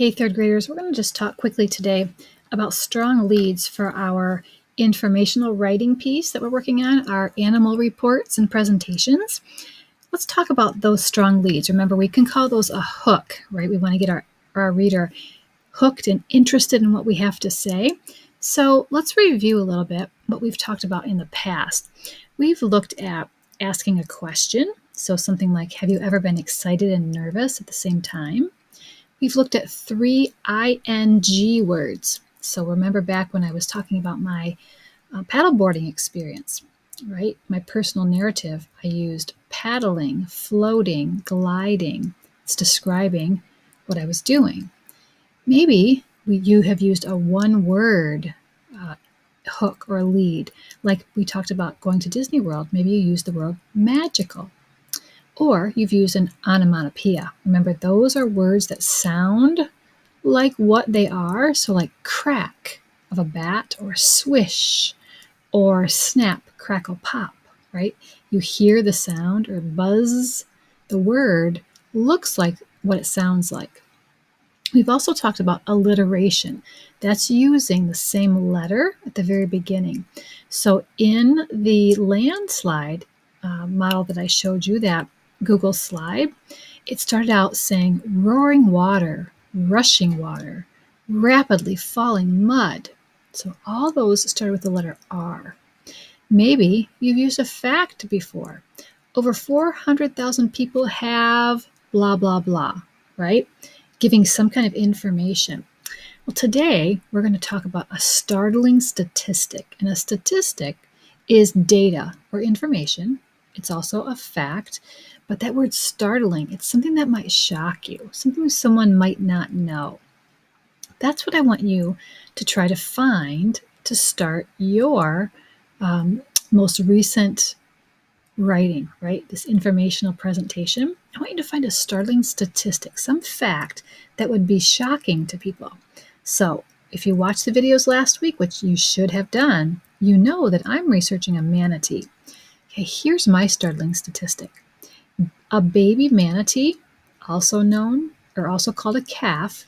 Hey, third graders, we're going to just talk quickly today about strong leads for our informational writing piece that we're working on, our animal reports and presentations. Let's talk about those strong leads. Remember, we can call those a hook, right? We want to get our reader hooked and interested in what we have to say. So let's review a little bit what we've talked about in the past. We've looked at asking a question. So something like, have you ever been excited and nervous at the same time? We've looked at 3 ing words. So remember back when I was talking about my paddleboarding experience, right? My personal narrative, I used paddling, floating, gliding. It's describing what I was doing. Maybe you have used a one-word hook or lead, like we talked about going to Disney World. Maybe you used the word magical. Or you've used an onomatopoeia. Remember, those are words that sound like what they are. So like crack of a bat, or swish, or snap, crackle, pop, right? You hear the sound, or buzz. The word looks like what it sounds like. We've also talked about alliteration. That's using the same letter at the very beginning. So in the landslide model that I showed you, that Google slide, it started out saying roaring water, rushing water, rapidly falling mud. So all those started with the letter R. Maybe you've used a fact before. Over 400,000 people have blah, blah, blah, right? Giving some kind of information. Well, today we're going to talk about a startling statistic. And a statistic is data or information. It's also a fact. But that word startling, it's something that might shock you, something someone might not know. That's what I want you to try to find to start your most recent writing, right? This informational presentation. I want you to find a startling statistic, some fact that would be shocking to people. So if you watched the videos last week, which you should have done, you know that I'm researching a manatee. Okay, here's my startling statistic. A baby manatee, also called a calf,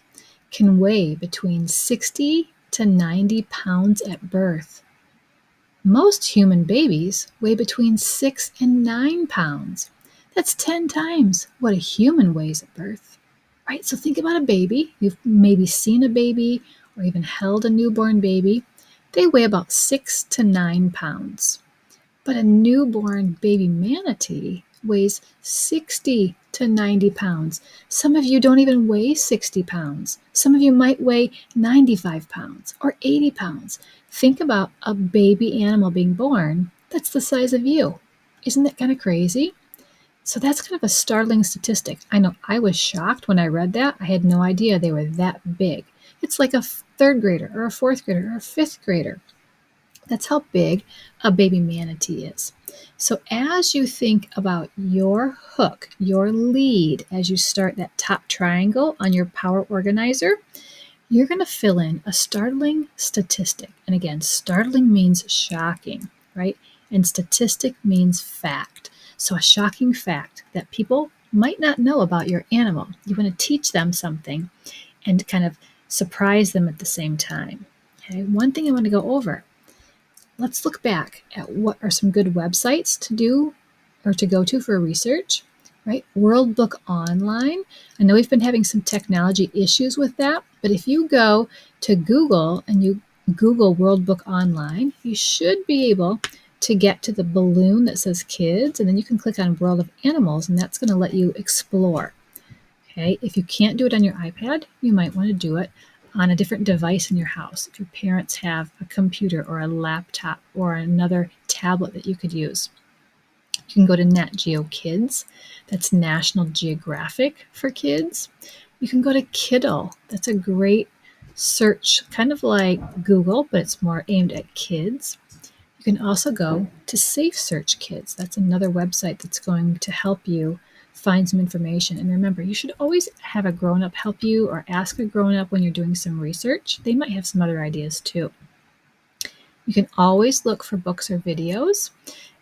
can weigh between 60 to 90 pounds at birth. Most human babies weigh between 6 and 9 pounds. That's 10 times what a human weighs at birth, right? So think about a baby. You've maybe seen a baby or even held a newborn baby. They weigh about 6 to 9 pounds. But a newborn baby manatee weighs 60 to 90 pounds. Some of you don't even weigh 60 pounds. Some of you might weigh 95 pounds or 80 pounds. Think about a baby animal being born that's the size of you. Isn't that kind of crazy? So that's kind of a startling statistic. I know I was shocked when I read that. I had no idea they were that big. It's like a third grader or a fourth grader or a fifth grader. That's how big a baby manatee is. So as you think about your hook, your lead, as you start that top triangle on your power organizer, you're going to fill in a startling statistic. And again, startling means shocking, right? And statistic means fact. So a shocking fact that people might not know about your animal. You want to teach them something and kind of surprise them at the same time. Okay, one thing I want to go over. Let's look back at what are some good websites to do or to go to for research, right? World Book Online. I know we've been having some technology issues with that, but if you go to Google and you Google World Book Online, you should be able to get to the balloon that says kids, and then you can click on World of Animals, and that's going to let you explore. Okay, if you can't do it on your iPad, you might want to do it on a different device in your house. If your parents have a computer or a laptop or another tablet that you could use. You can go to Nat Geo Kids. That's National Geographic for kids. You can go to Kiddle. That's a great search, kind of like Google, but it's more aimed at kids. You can also go to Safe Search Kids. That's another website that's going to help you find some information. And remember, you should always have a grown-up help you or ask a grown-up when you're doing some research. They might have some other ideas too. You can always look for books or videos.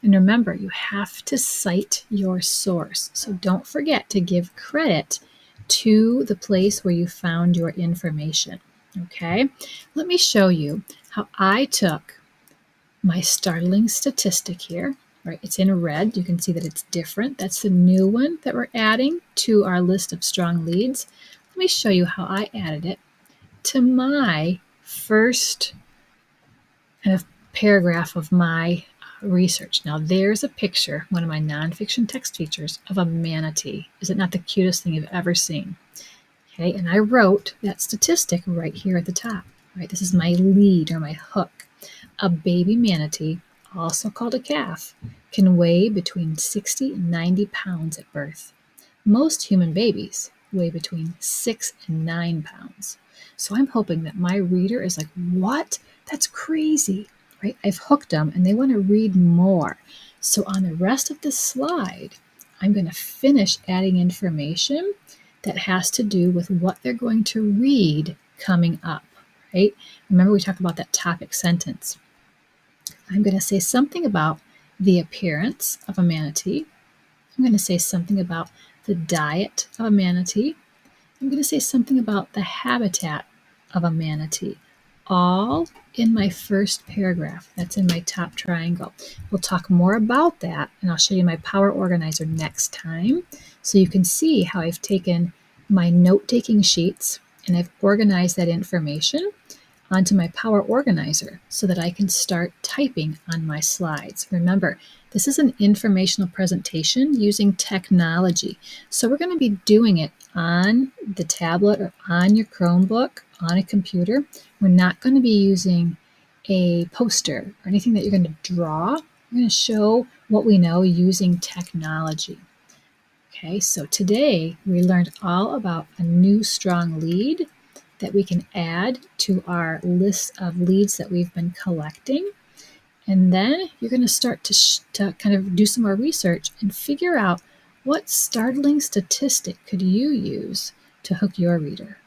And remember, you have to cite your source. So don't forget to give credit to the place where you found your information. Okay, let me show you how I took my startling statistic here. Right, it's in red. You can see that it's different. That's the new one that we're adding to our list of strong leads. Let me show you how I added it to my first kind of paragraph of my research. Now, there's a picture, one of my nonfiction text features, of a manatee. Is it not the cutest thing you've ever seen? Okay, and I wrote that statistic right here at the top. Right, this is my lead or my hook. A baby manatee, also called a calf, can weigh between 60 and 90 pounds at birth. Most human babies weigh between 6 and 9 pounds. So I'm hoping that my reader is like, what? That's crazy, right? I've hooked them and they want to read more. So on the rest of the slide, I'm going to finish adding information that has to do with what they're going to read coming up, right? Remember we talked about that topic sentence. I'm going to say something about the appearance of a manatee. I'm going to say something about the diet of a manatee. I'm going to say something about the habitat of a manatee, all in my first paragraph. That's in my top triangle. We'll talk more about that, and I'll show you my power organizer next time so you can see how I've taken my note-taking sheets and I've organized that information onto my power organizer so that I can start typing on my slides. Remember, this is an informational presentation using technology. So we're going to be doing it on the tablet or on your Chromebook, on a computer. We're not going to be using a poster or anything that you're going to draw. We're going to show what we know using technology. Okay, so today we learned all about a new strong lead that we can add to our list of leads that we've been collecting. And then you're going to start to kind of do some more research and figure out what startling statistic could you use to hook your reader.